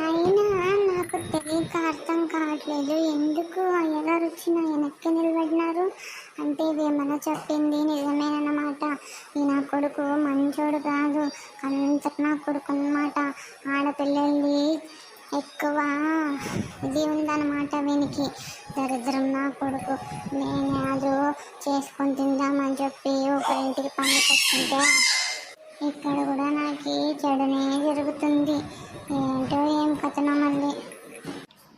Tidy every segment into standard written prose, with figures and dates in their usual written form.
అయినా నాకు తెలియక అర్థం కావట్లేదు, ఎందుకు అయ్యగారు వచ్చి నా వెనక్కి నిలబడినారు. అంటే ఇదేమన్నా చెప్పింది నిజమేనమాట. ఈ నా కొడుకు మంచోడు కాదు, అంత నా కొడుకు అన్నమాట. ఆడపిల్లల్ని ఎక్కువ ఇది ఉందన్నమాట వీనికి, దరిద్రం నా కొడుకు. నేను ఏదో చేసుకొని తిందామని చెప్పి ఒకరింటికి పనికి వస్తుంటే ఇక్కడ కూడా నాకు చెడునే జరుగుతుంది. ఏంటో ఏం కథనో మళ్ళీ.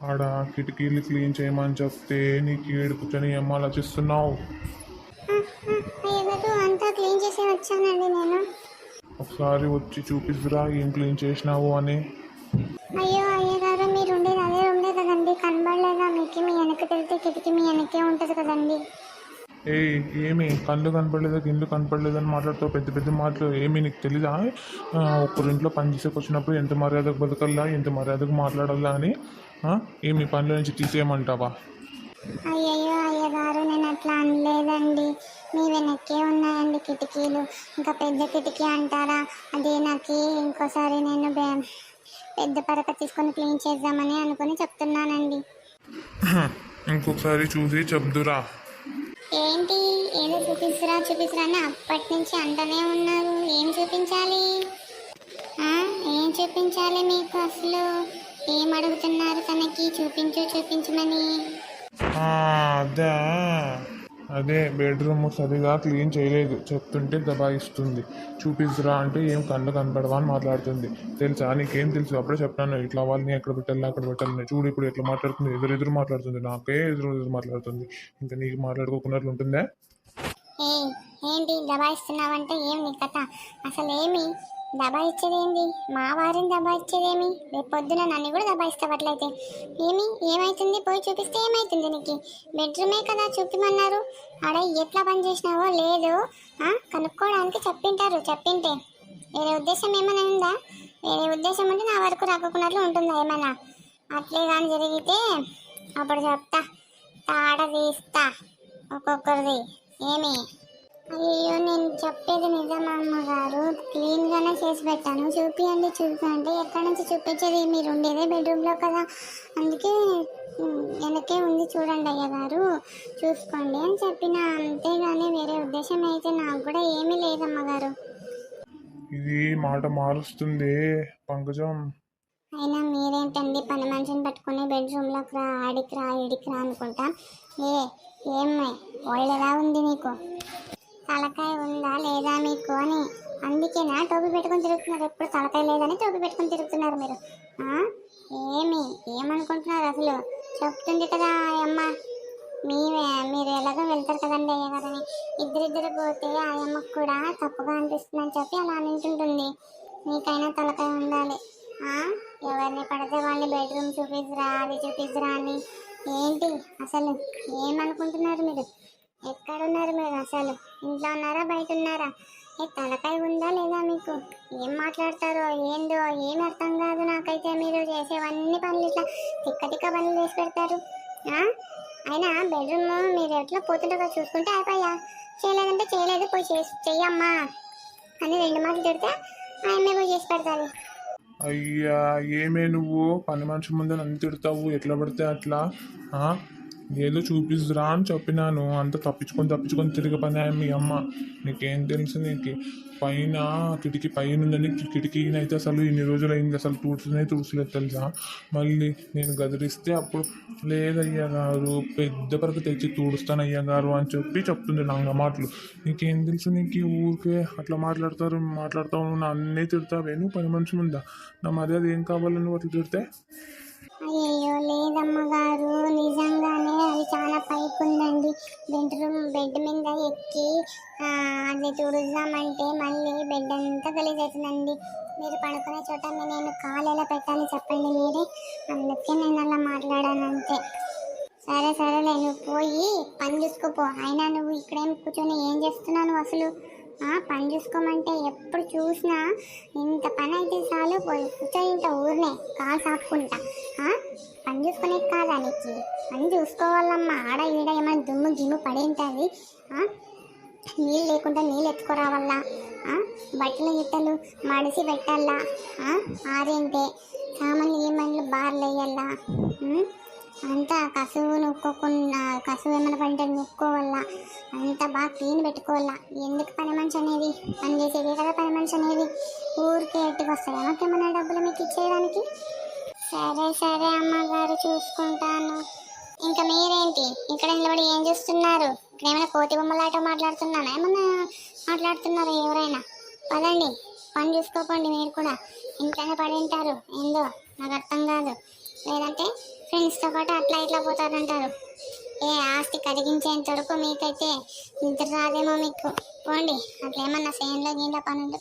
ఆడ కిటికీలు క్లీన్ చేయమని చెప్తే నీకు ఏడుపుచని ఏం ఆలోచిస్తున్నావు? అయ్యగారు అంతా క్లీన్ చేసి వచ్చానండి నేను. ఒకసారి వచ్చి చూపిస్తురా ఏం క్లీన్ చేసినావు అని. అయ్యో అయ్యగారు, మీరు ఉండేది అదే ఉండే కదండి, కనబడలేదా మీకు? మీ వెనక్కి వెళ్తే కిటికీ మీ వెనకే ఉంటుంది కదండి. ఏమి కళ్ళు కనపడలేదా గిళ్ళు కనపడలేదని మాట్లాడుతావు పెద్ద పెద్ద మాటలు. ఏమి నీకు తెలీదా? ఒక్కరింట్లో పని చేసేకి వచ్చినప్పుడు ఎంత మర్యాదకు బతకల్లా, ఎంత మర్యాదకు మాట్లాడాలా అని ఏమి పనుల నుంచి తీసేయమంటావా? అయ్యయ్యో అయ్యగారు, నేను అట్లా అనలేదండి. మీ వెనక్కే ఉన్నాయండి కిటికీలు. ఇంకా పెద్ద కిటికీ అంటారా, అది నాకు ఇంకోసారి నేను పెద్ద పరక తీసుకొని క్లీన్ చేద్దామని అనుకుని చెప్తున్నానండి. ఇంకొకసారి చూసి చెప్దురా. ఏంటి ఏదో చూపిస్తురా అని అప్పటి నుంచి అంటూనే ఉన్నారు. ఏం చూపించాలి? ఏం చూపించాలి మీకు? అసలు ఏం అడుగుతున్నారు తనకి? చూపించమని. అదే బెడ్రూమ్ సరిగా క్లీన్ చేయలేదు, చెప్తుంటే దబాయిస్తుంది. చూపిస్తురా అంటే ఏం కళ్ళు కనపడవా అని మాట్లాడుతుంది. తెలుసా నీకేం తెలుసు? అప్పుడే చెప్తాను ఇట్లా వాళ్ళని ఎక్కడ పెట్టాలి అక్కడ పెట్టాలని. చూడు ఇప్పుడు ఎట్లా మాట్లాడుతుంది, ఎదురు మాట్లాడుతుంది, నాకే ఎదురు మాట్లాడుతుంది. ఇంకా నీకు మాట్లాడుకోకున్నట్లు ఉంటుందా? ఏంటి దబాయిస్తున్నావంటే ఏం నీ కథ? అసలు ఏమి దబాయిచ్చేదేంటి? మా వారిని దబాయిచ్చేదేమి? రేపు పొద్దున నన్ను కూడా దబాయిస్తావట్లయితే ఏమైతుంది? పోయి చూపిస్తే ఏమైతుంది నీకు? బెడ్రూమే కదా చూపిమన్నారు. ఆడ ఎట్లా పని చేసినావో లేదు కనుక్కోవడానికి చెప్పింటే వేరే ఉద్దేశం ఏమైనా ఉందా? వేరే ఉద్దేశం ఉంటే నా వరకు రాకున్నట్లు ఉంటుందా ఏమైనా? అట్లే కానీ జరిగితే అప్పుడు చెప్తా, తాడ తీస్తా ఒక్కొక్కరిది. ఏమి? అయ్యో నేను చెప్పేది నిజం అమ్మగారు, క్లీన్గానే చేసి పెట్టాను. చూపియండి అంటే ఎక్కడి నుంచి చూపించేది? మీరు ఉండేదే బెడ్రూమ్లో కదా, అందుకే వెనకే ఉంది చూడండి అయ్యగారు, చూసుకోండి అని చెప్పిన. అంతేగాని వేరే ఉద్దేశం అయితే నాకు కూడా ఏమీ లేదమ్మగారు. ఇది మాట మారుస్తుంది పంకజం. అయినా మీరేంటండి పని మనిషిని పట్టుకుని బెడ్రూమ్లోకి రా, ఆడికి రా, ఇడికి రా అనుకుంటా. ఏమ్మాయి వాళ్ళు ఎలా ఉంది నీకు? తలకాయ ఉందా లేదా మీకు అని? అందుకేనా టోపీ పెట్టుకొని తిరుగుతున్నారు? ఎప్పుడు తలకాయ లేదని టోపీ పెట్టుకొని తిరుగుతున్నారు మీరు. ఏమనుకుంటున్నారు అసలు? చెప్తుంది కదా అమ్మ, మీరు ఎలాగో వెళ్తారు కదండి అయ్యగారని. ఇద్దరిద్దరు పోతే ఆ అమ్మకు కూడా తప్పుగా అనిపిస్తుందని చెప్పి అలా అనింటుంటుంది. మీకైనా తలకాయ ఉండాలి. ఎవరిని పడితే వాళ్ళని బెడ్రూమ్ చూపిస్తురా, అది చూపిస్తురా అని. ఏంటి అసలు ఏమనుకుంటున్నారు మీరు? ఎక్కడున్నారు మీరు? అసలు ఇంట్లో ఉన్నారా బయట ఉన్నారా? తలకాయ ఉందా లేదా మీకు? ఏం మాట్లాడతారో ఏందో ఏం అర్థం కాదు నాకైతే. మీరు చేసేవన్నీ పనులు ఇట్లా తిక్క పనులు చేసి పెడతారు. అయినా బెడ్రూమ్ మీరు ఎట్లా పోతుంటారో చూసుకుంటే అయిపోయా. చేయలేదంటే చేయలేదు, పోయి చెయ్యమ్మా అని 2 మాటలు తిడితే ఆయమ్మే పోయి చేసి పెడతారు. అయ్యా ఏమే నువ్వు పని మనిషి ముందు నన్ను తిడతావు ఎట్లా పడితే అట్లా? ఏదో చూపిస్తురా అని చెప్పినాను, అంత తప్పించుకొని తిరిగి పని మీ అమ్మ. నీకేం తెలుసు? నీకు పైన కిటికీ పైన ఉందని కిటికీని అయితే అసలు ఇన్ని రోజులు అయింది, అసలు తుడుచులేదు తెలుసా? మళ్ళీ నేను గదిరిస్తే అప్పుడు లేదయ్యా గారు పెద్ద పరకు తెచ్చి తుడుస్తాను అయ్యా గారు అని చెప్తుంది నా మాటలు. నీకేం తెలుసు? నీకు ఊరికే అట్లా మాట్లాడతావు, నా అన్నీ తిడతావే నువ్వు పని మనిషి ముందా? నా మర్యాద ఏం కావాలని నువ్వు అట్లా తిడితే? అయ్యో లేదమ్మగారు, నిజంగానే అది చాలా పైకి ఉందండి. బెడ్ మీద ఎక్కి అది తుడుద్దామంటే మళ్ళీ బెడ్ అంతా గలీజ్ అవుతుందండి. మీరు పడుకునే చోట నేను కాలు ఎలా పెట్టాలి చెప్పండి మీరే. అందుకే నేను అలా మాట్లాడాను అంతే. సరేలే, నువ్వు పోయి పని చూసుకోపో. అయినా నువ్వు ఇక్కడేం కూర్చొని ఏం చేస్తున్నాను అసలు? పని చూసుకోమంటే ఎప్పుడు చూసినా ఇంత పని అయితే చాలు, పోయి కూర్చొని ఇంత ఊరినే కాలు సాపుకుంటా. పని చూసుకునే కాదా నీకు? పని చూసుకోవాలమ్మా. ఆడ ఈడ ఏమైనా దుమ్ము గిమ్ము పడి ఉంటుంది, నీళ్ళు లేకుండా నీళ్ళు ఎత్తుకురావాలా, బట్టలు గిట్టలు మడిసి పెట్టాలా, ఆరేంటే సామాన్లు ఏమని సార్లు వేయాలా అంతా కసువు నొక్కోకుండా కసువు ఏమైనా పడితే నొక్కోవాలా అంతా బాగా క్లీన్ పెట్టుకోవాలా. ఎందుకు పని మనిషి అనేది? పని చేసేదే కదా పని మనిషి అనేది. ఊరికే ఎట్టుకు వస్తాయి మాకేమన్నా డబ్బులు మీకు ఇచ్చేయడానికి? సరే సరే అమ్మగారు చూసుకుంటాను. ఇంకా మీరేంటి ఇక్కడ నిలబడి ఏం చూస్తున్నారు? ఇక్కడ ఏమైనా కోతి బొమ్మలాట మాట్లాడుతున్నానా? ఏమన్నా మాట్లాడుతున్నారా ఎవరైనా? పదండి పని చూసుకోకండి. మీరు కూడా ఇంట్లోనే పడి ఉంటారు. ఏందో నాకు అర్థం కాదు. లేదంటే ఫ్రెండ్స్తో పాటు అట్లా ఇట్లా పోతారంటారు. ఏ ఆస్తి కరిగించేంత వరకు మీకైతే నిద్ర రాదేమో మీకు. పోండి అట్లా ఏమన్నా ఫేన్లో గీన్లో పని ఉంటే